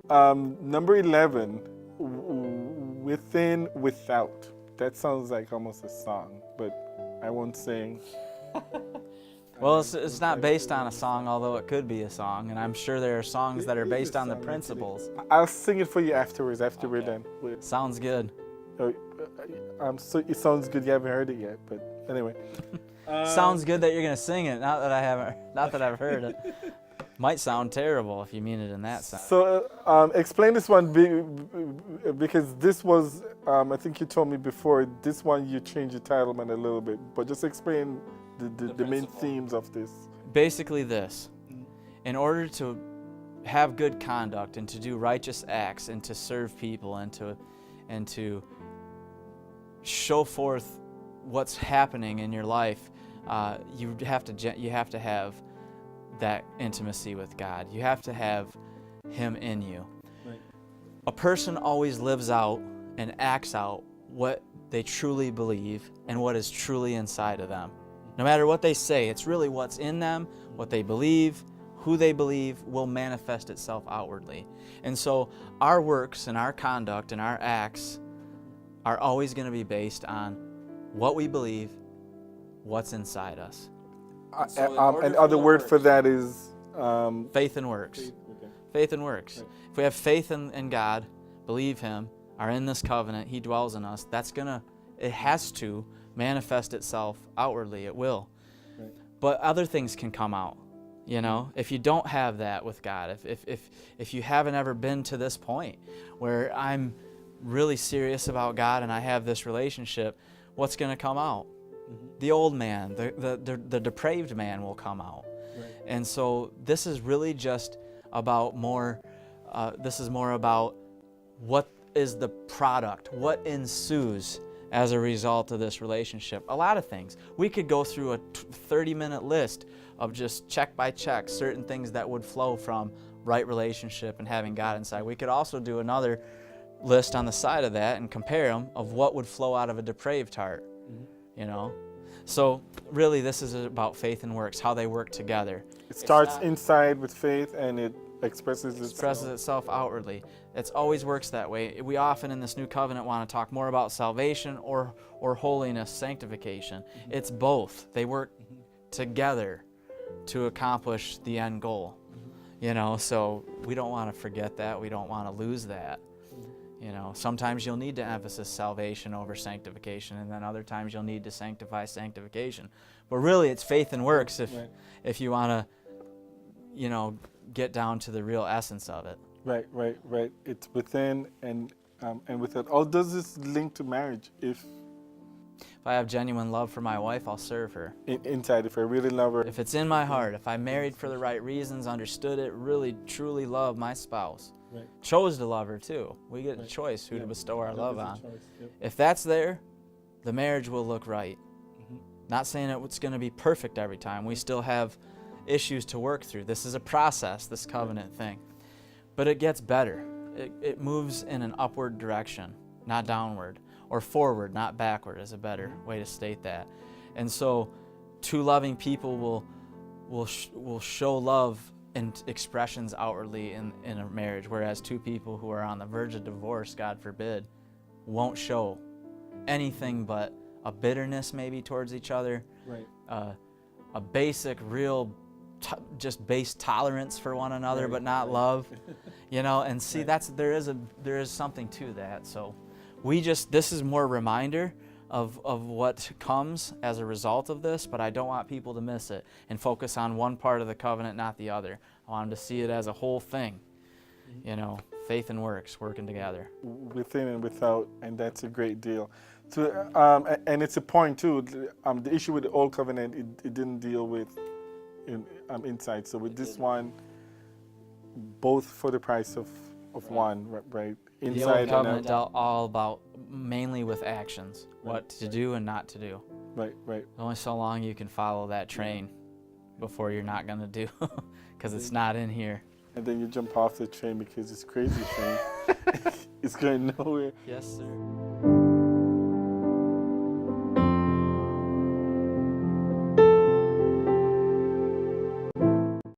Number 11, Within, Without. That sounds like almost a song, but I won't sing. Well, it's not based on a song, although it could be a song, and I'm sure there are songs that are based on the principles. I'll sing it for you afterwards, after we're done. Sounds good. So it sounds good. You haven't heard it yet, but anyway. Sounds good that you're gonna sing it. Not that I've heard it. Might sound terrible if you mean it in that sense. So explain this one because this was, I think you told me before, this one you changed the title man a little bit, but just explain the main themes of this. Basically this, in order to have good conduct and to do righteous acts and to serve people and to show forth what's happening in your life, you have to have that intimacy with God. You have to have Him in you. Right. A person always lives out and acts out what they truly believe and what is truly inside of them. No matter what they say, it's really what's in them, what they believe, who they believe will manifest itself outwardly. And so our works and our conduct and our acts are always going to be based on what we believe, what's inside us. Another word for that is faith and works. Faith and works. Right. If we have faith in God, believe Him, are in this covenant, He dwells in us, it has to manifest itself outwardly. It will. Right. But other things can come out. You know, if you don't have that with God, if you haven't ever been to this point where I'm really serious about God and I have this relationship, what's going to come out? The old man, the depraved man will come out. Right. And so this is really just about more about what is the product, what ensues as a result of this relationship. A lot of things. We could go through a 30-minute list of just check by check certain things that would flow from right relationship and having God inside. We could also do another list on the side of that and compare them of what would flow out of a depraved heart. You know, so really this is about faith and works, how they work together. It starts inside with faith and it expresses itself outwardly. It always works that way. We often in this new covenant want to talk more about salvation or holiness, sanctification. It's both. They work together to accomplish the end goal. You know, so we don't want to forget that. We don't want to lose that. You know, sometimes you'll need to emphasize salvation over sanctification, and then other times you'll need to sanctify sanctification. But really, it's faith and works if you want to, you know, get down to the real essence of it. Right. It's within and without. How does this link to marriage? If I have genuine love for my wife, I'll serve her. Inside, if I really love her. If it's in my heart, if I married for the right reasons, understood it, really, truly love my spouse. Right. Chose to love her too. We get a choice who to bestow our love on. Yep. If that's there, the marriage will look right. Not saying it's going to be perfect every time. We still have issues to work through. This is a process, this covenant thing. But it gets better. It moves in an upward direction, not downward. Or forward, not backward, is a better way to state that. And so two loving people will show love in expressions outwardly in a marriage, whereas two people who are on the verge of divorce, God forbid, won't show anything but a bitterness maybe towards each other, a basic, real, just base tolerance for one another, but not love, you know. And see, there is something to that. So this is more a reminder of what comes as a result of this, but I don't want people to miss it and focus on one part of the covenant, not the other. I want them to see it as a whole thing, you know, faith and works working together. Within and without, and that's a great deal. So, and it's a point too, the issue with the old covenant, it didn't deal with inside. So with this one, both for the price of one, right? Inside the old covenant dealt all about mainly with actions, what to do and not to do. Right. Only so long you can follow that train before you're not going to do, because it's not in here. And then you jump off the train because it's crazy train. It's going nowhere. Yes, sir.